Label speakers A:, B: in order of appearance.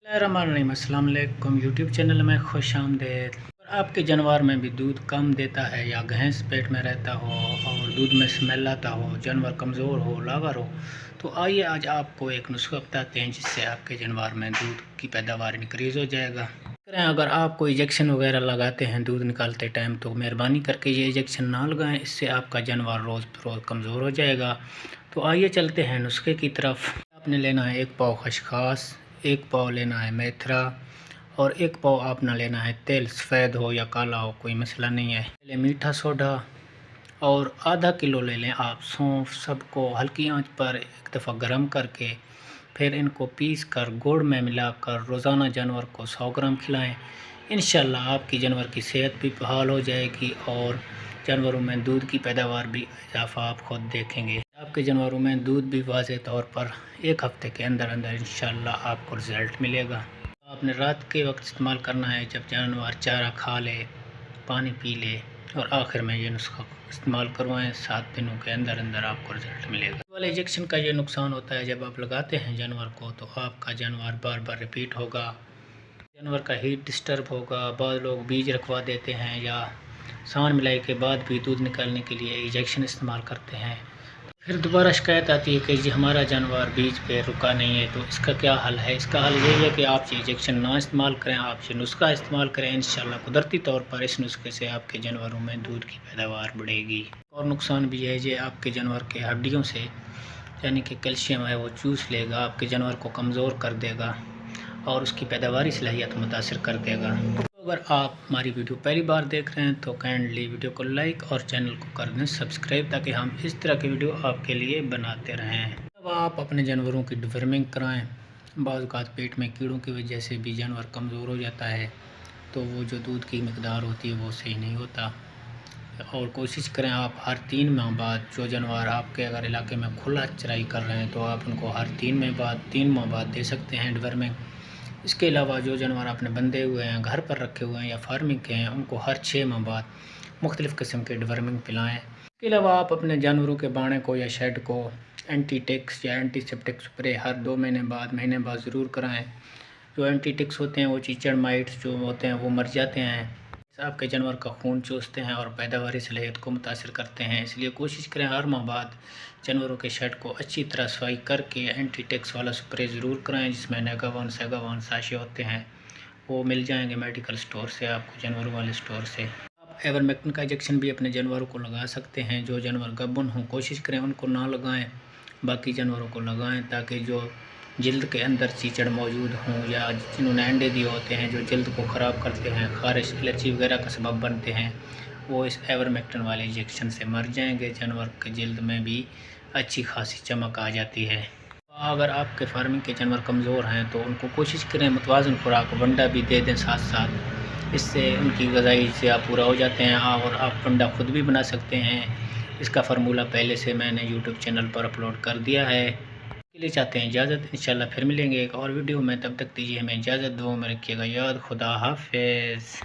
A: Bismillahirrahmanirrahim। अस्सलाम वालेकुम। YouTube channel में खुश आमदीद। अगर आपके जानवर में भी दूध कम देता है या भैंस पेट में रहता हो और दूध में स्मेल आता हो, जानवर कमज़ोर हो, लावर हो, तो आइए आज आपको एक नुस्खा बताते हैं जिससे आपके जानवर में दूध की पैदावार इंक्रीज़ हो जाएगा। अगर आप कोई इंजेक्शन वगैरह लगाते हैं दूध निकालते टाइम तो मेहरबानी करके ये इंजेक्शन ना लगाएं, इससे आपका जानवर रोज़ रोज़ कमज़ोर हो जाएगा। तो आइए चलते हैं नुस्खे की तरफ। आपने लेना है 1 पाव खसखस, 1 पाव लेना है मेथरा और 1 पाव आपने लेना है तेल, सफ़ेद हो या काला हो कोई मसला नहीं है। पहले मीठा सोडा और आधा किलो ले लें आप सौंफ। सबको हल्की आंच पर एक दफ़ा गर्म करके फिर इनको पीस कर गुड़ में मिलाकर रोज़ाना जानवर को 100 ग्राम खिलाएं। इंशाल्लाह आपकी जानवर की सेहत भी बहाल हो जाएगी और जानवरों में दूध की पैदावार भी इजाफा आप खुद देखेंगे। आपके जानवरों में दूध भी वाज़ेह तौर पर 1 हफ्ते के अंदर अंदर इंशाल्लाह आपको रिज़ल्ट मिलेगा। आपने रात के वक्त इस्तेमाल करना है जब जानवर चारा खा ले, पानी पी ले, और आखिर में ये नुस्खा इस्तेमाल करवाएं। 7 दिनों के अंदर अंदर आपको रिजल्ट मिलेगा। वाले इंजेक्शन का ये नुकसान होता है, जब आप लगाते हैं जानवर को तो आपका जानवर बार बार रिपीट होगा, जानवर का हीट डिस्टर्ब होगा। बाद लोग बीज रखवा देते हैं या सान मिलाई के बाद भी दूध निकालने के लिए इंजेक्शन इस्तेमाल करते हैं, फिर दोबारा शिकायत आती है कि जी हमारा जानवर बीज पे रुका नहीं है। तो इसका क्या हल है? इसका हल यही है कि आप ये इंजेक्शन ना इस्तेमाल करें, आप ये नुस्खा इस्तेमाल करें। इंशाल्लाह कुदरती तौर पर इस नुस्खे से आपके जानवरों में दूध की पैदावार बढ़ेगी। और नुकसान भी है ये आपके जानवर के हड्डियों से यानी कि कैल्शियम है वो चूस लेगा, आपके जानवर को कमज़ोर कर देगा और उसकी पैदावारी सलाहियत मुतासर कर देगा। अगर आप हमारी वीडियो पहली बार देख रहे हैं तो काइंडली वीडियो को लाइक और चैनल को कर दें सब्सक्राइब, ताकि हम इस तरह की वीडियो आपके लिए बनाते रहें। अब आप अपने जानवरों की डिवर्मिंग कराएं। बाज़ औक़ात पेट में कीड़ों की वजह से भी जानवर कमज़ोर हो जाता है, तो वो जो दूध की मकदार होती है वो सही नहीं होता। और कोशिश करें आप हर 3 माह बाद, जो जानवर आपके अगर इलाके में खुला चराई कर रहे हैं तो आप उनको हर 3 माह बाद दे सकते हैं डिवर्मिंग। इसके अलावा जो जानवर आपने बंधे हुए हैं, घर पर रखे हुए हैं या फार्मिंग के हैं, उनको हर 6 माह बाद मुख्तलिफ़ किस्म के डिवर्मिंग पिलाएँ। इसके अलावा आप अपने जानवरों के बाड़े को या शेड को एंटी टिक्स या एंटीसेप्टिक स्प्रे हर 2 महीने बाद ज़रूर कराएँ। जो एंटी टिक्स होते हैं वो चीचड़ माइट्स जो होते हैं वो मर जाते हैं, आपके जानवर का खून चूसते हैं और पैदावारी सलाहियत को मुतासर करते हैं। इसलिए कोशिश करें हर माह बाद जानवरों के शेड को अच्छी तरह सफाई करके एंटी टिक्स वाला स्प्रे ज़रूर कराएं, जिसमें नेगावन सेगावन साशे होते हैं, वो मिल जाएंगे मेडिकल स्टोर से, आपको जानवरों वाले स्टोर से। आप एवरमेक्टिन का इंजेक्शन भी अपने जानवरों को लगा सकते हैं। जो जानवर गब्बन हों कोशिश करें उनको ना लगाएं, बाकी जानवरों को लगाएं, ताकि जो जल्द के अंदर चीचड़ मौजूद हों या जिन्होंने अंडे दिए होते हैं जो जल्द को ख़राब करते हैं, ख़ारिश एलर्जी वगैरह का सबब बनते हैं, वो इस एवरमेक्टिन वाले इंजेक्शन से मर जाएंगे। जानवर के जल्द में भी अच्छी खासी चमक आ जाती है। अगर आपके फार्मिंग के जानवर कमज़ोर हैं तो उनको कोशिश करें मुतवाज़न खुराक वंडा भी दे दें साथ साथ, इससे उनकी ग़िज़ाई से आप पूरा हो जाते हैं। और आप वंडा ख़ुद भी बना सकते हैं। इसका फार्मूला पहले से मैंने यूट्यूब चैनल पर अपलोड कर दिया है। के लिए चाहते हैं इजाज़त, इंशाल्लाह फिर मिलेंगे एक और वीडियो में। तब तक दीजिए हमें इजाज़त, दुआ में रखिएगा याद। खुदा हाफ़िज़।